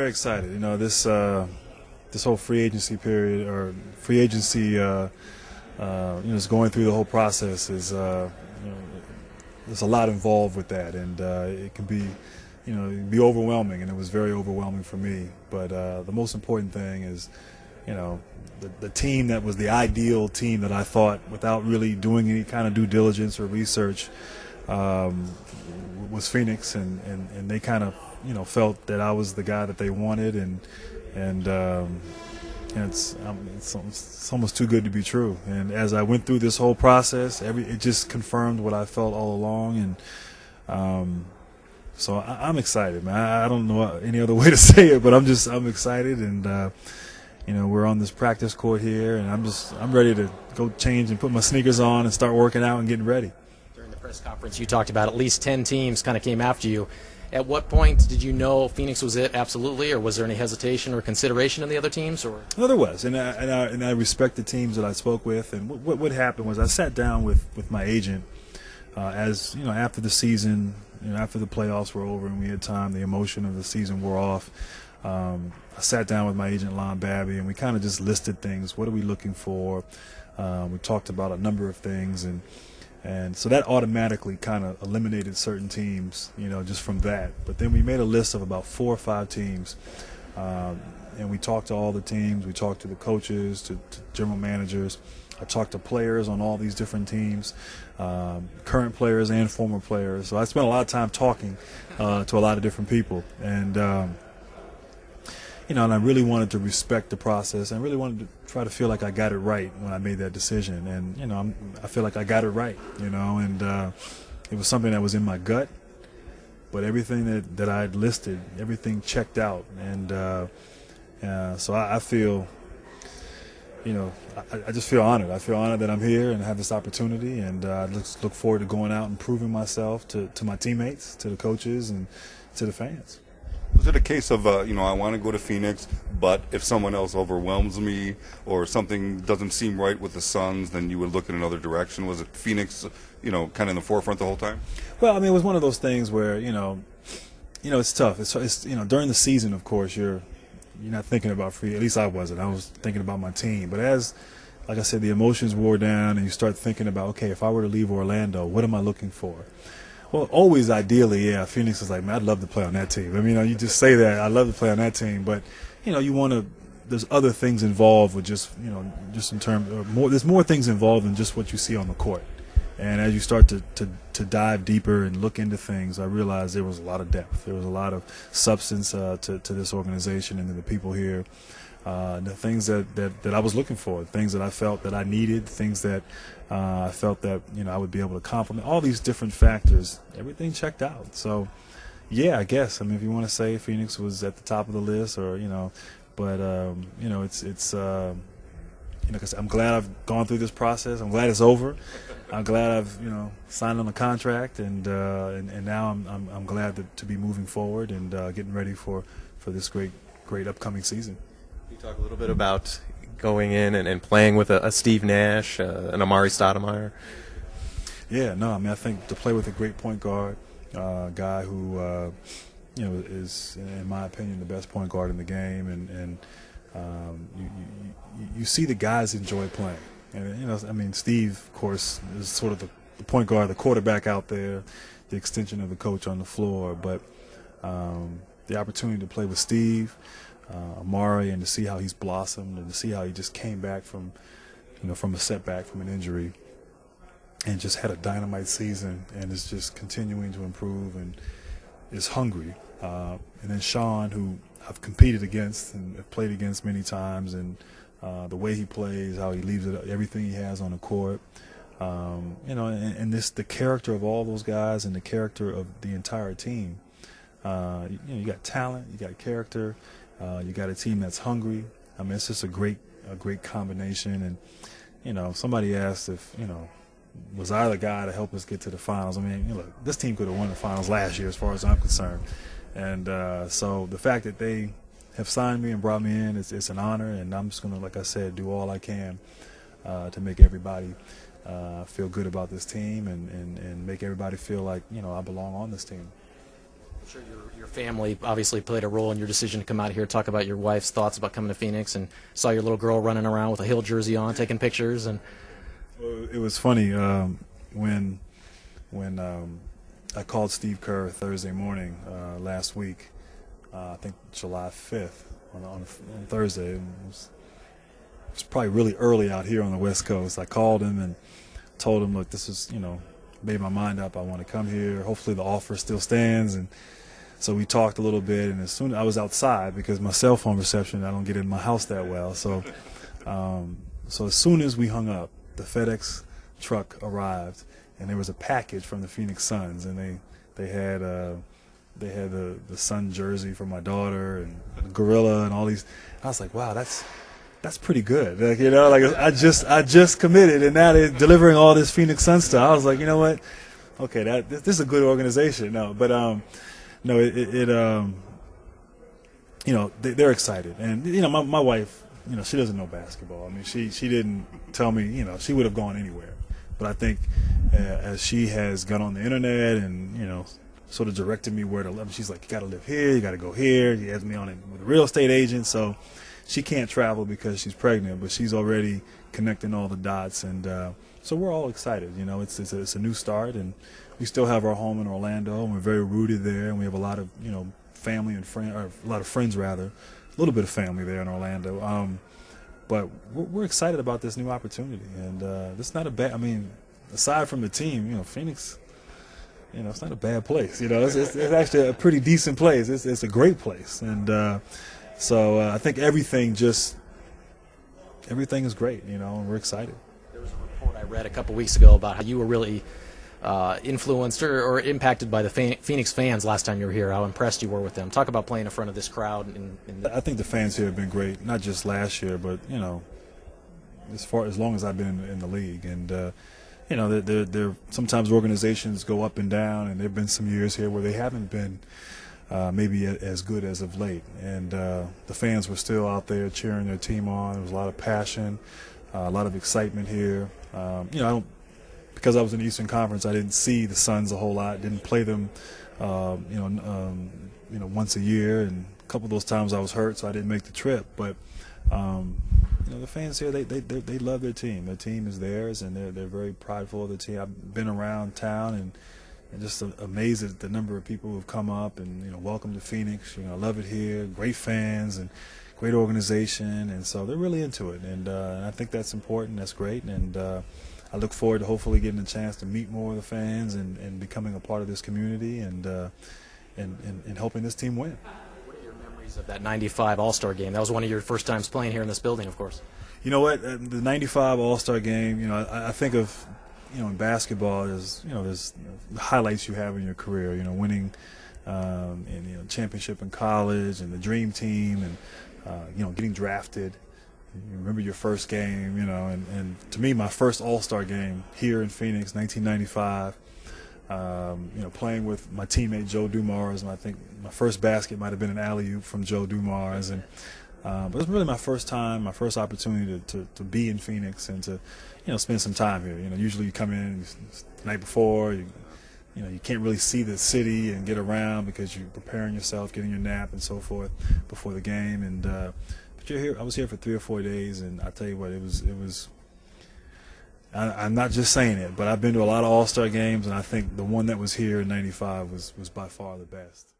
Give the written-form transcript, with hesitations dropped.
very excited. You know, this whole free agency period or free agency, is going through the whole process is, there's a lot involved with that, and it can be, be overwhelming, and it was very overwhelming for me. But the most important thing is, the team that was the ideal team that I thought, without really doing any kind of due diligence or research, was Phoenix, and they kind of, felt that I was the guy that they wanted, and it's almost too good to be true. And as I went through this whole process, it just confirmed what I felt all along, and so I'm excited, man. I don't know any other way to say it, but I'm excited, and we're on this practice court here, and I'm ready to go change and put my sneakers on and start working out and getting ready. During the press conference, you talked about at least 10 teams kind of came after you. At what point did you know Phoenix was it, absolutely, or was there any hesitation or consideration in the other teams? Or no, there was, and I respect the teams that I spoke with. And what happened was I sat down with my agent, as after the season, after the playoffs were over and we had time, the emotion of the season wore off. I sat down with my agent Lon Babby, and we kind of just listed things. What are we looking for? We talked about a number of things, and so that automatically kind of eliminated certain teams, just from that. But then we made a list of about 4 or 5 teams, and we talked to all the teams. We talked to the coaches, to general managers. I talked to players on all these different teams, current players and former players. So I spent a lot of time talking to a lot of different people, and and I really wanted to respect the process. I really wanted to try to feel like I got it right when I made that decision. And, I feel like I got it right, and it was something that was in my gut. But everything that I had listed, everything checked out. And so I feel, I just feel honored. I feel honored that I'm here and have this opportunity. And I look forward to going out and proving myself to my teammates, to the coaches, and to the fans. Was it a case of, I want to go to Phoenix, but if someone else overwhelms me or something doesn't seem right with the Suns, then you would look in another direction? Was it Phoenix, kind of in the forefront the whole time? Well, it was one of those things where, it's tough. It's during the season, of course, you're not thinking about free. At least I wasn't. I was thinking about my team. But as, like I said, the emotions wore down and you start thinking about, okay, if I were to leave Orlando, what am I looking for? Well, always ideally, yeah, Phoenix is like, man, I'd love to play on that team. You just say that, I'd love to play on that team, but, you want to, there's other things involved with just, just in terms of there's more things involved than just what you see on the court. And as you start to dive deeper and look into things, I realized there was a lot of depth. There was a lot of substance to this organization and to the people here. The things that I was looking for, things that I felt that I needed, things that I felt that I would be able to complement, all these different factors, everything checked out. So, yeah, I guess. If you want to say Phoenix was at the top of the list, or but it's I'm glad I've gone through this process. I'm glad it's over. I'm glad I've signed on the contract, and now I'm glad to be moving forward and getting ready for this great upcoming season. Can you talk a little bit about going in and playing with a Steve Nash, an Amari Stoudemire? Yeah, no, I think to play with a great point guard, guy who is, in my opinion, the best point guard in the game, and you see the guys enjoy playing. And Steve, of course, is sort of the point guard, the quarterback out there, the extension of the coach on the floor. But the opportunity to play with Steve, Amari, and to see how he's blossomed, and to see how he just came back from a setback, from an injury, and just had a dynamite season, and is just continuing to improve and is hungry. And then Sean, who I've competed against and have played against many times, and the way he plays, how he leaves it, everything he has on the court, and the character of all those guys and the character of the entire team. You got talent, you got character. You got a team that's hungry. It's just a great combination. And somebody asked if was I the guy to help us get to the finals? Look, this team could have won the finals last year, as far as I'm concerned. And so the fact that they have signed me and brought me in, it's an honor. And I'm just gonna, like I said, do all I can to make everybody feel good about this team, and make everybody feel like I belong on this team. sure your family obviously played a role in your decision to come out here, talk about your wife's thoughts about coming to Phoenix, and saw your little girl running around with a Hill jersey on, taking pictures. And Well, it was funny when I called Steve Kerr Thursday morning last week. I think July 5th on Thursday. It was probably really early out here on the West Coast. I called him and told him, look, this is, made my mind up. I want to come here. Hopefully the offer still stands. And so we talked a little bit, and as soon as I was outside, because my cell phone reception, I don't get in my house that well. So so as soon as we hung up, the FedEx truck arrived, and there was a package from the Phoenix Suns, and they had the Sun jersey for my daughter and the gorilla and all these. I was like, wow, that's pretty good. Like, I just committed, and now they're delivering all this Phoenix Sun stuff. I was like, you know what? Okay, this is a good organization. No, but they're excited, and my wife, she doesn't know basketball. I mean, she didn't tell me, she would have gone anywhere. But I think as she has gone on the internet and sort of directed me where to live, she's like, you got to live here, you got to go here. She has me on it with a real estate agent, so she can't travel because she's pregnant, but she's already connecting all the dots, and so we're all excited. It's a new start, and we still have our home in Orlando, and we're very rooted there, and we have a lot of family and friends, or a lot of friends rather, a little bit of family there in Orlando. But we're excited about this new opportunity, and this is not a bad. I mean, aside from the team, Phoenix, it's not a bad place. It's actually a pretty decent place. It's a great place, and so I think everything is great, and we're excited. There was a report I read a couple weeks ago about how you were really influenced or impacted by the Phoenix fans last time you were here, how impressed you were with them. Talk about playing in front of this crowd. I think the fans here have been great, not just last year, but, as long as I've been in the league. And, they're sometimes organizations go up and down, and there have been some years here where they haven't been maybe as good as of late. And the fans were still out there cheering their team on. There was a lot of passion, a lot of excitement here. Because I was in the Eastern Conference, I didn't see the Suns a whole lot. Didn't play them, once a year, and a couple of those times I was hurt, so I didn't make the trip. But the fans here, they love their team. Their team is theirs, and they're very prideful of the team. I've been around town and just amazed at the number of people who've come up and welcome to Phoenix. Love it here. Great fans and great organization, and so they're really into it. And I think that's important. That's great, and I look forward to hopefully getting a chance to meet more of the fans and becoming a part of this community and helping this team win. What are your memories of that '95 All-Star game? That was one of your first times playing here in this building, of course. You know what? The '95 All-Star game. I think of in basketball, there's highlights you have in your career. Winning and championship in college and the dream team and getting drafted. You remember your first game, and to me, my first All-Star game here in Phoenix, 1995. Playing with my teammate Joe Dumars, and I think my first basket might have been an alley-oop from Joe Dumars, and but it was really my first time, my first opportunity to be in Phoenix and to spend some time here. Usually you come in the night before, you can't really see the city and get around because you're preparing yourself, getting your nap and so forth before the game, and but you're here. I was here for 3 or 4 days, and I tell you what, it was. I'm not just saying it, but I've been to a lot of All-Star games, and I think the one that was here in '95 was by far the best.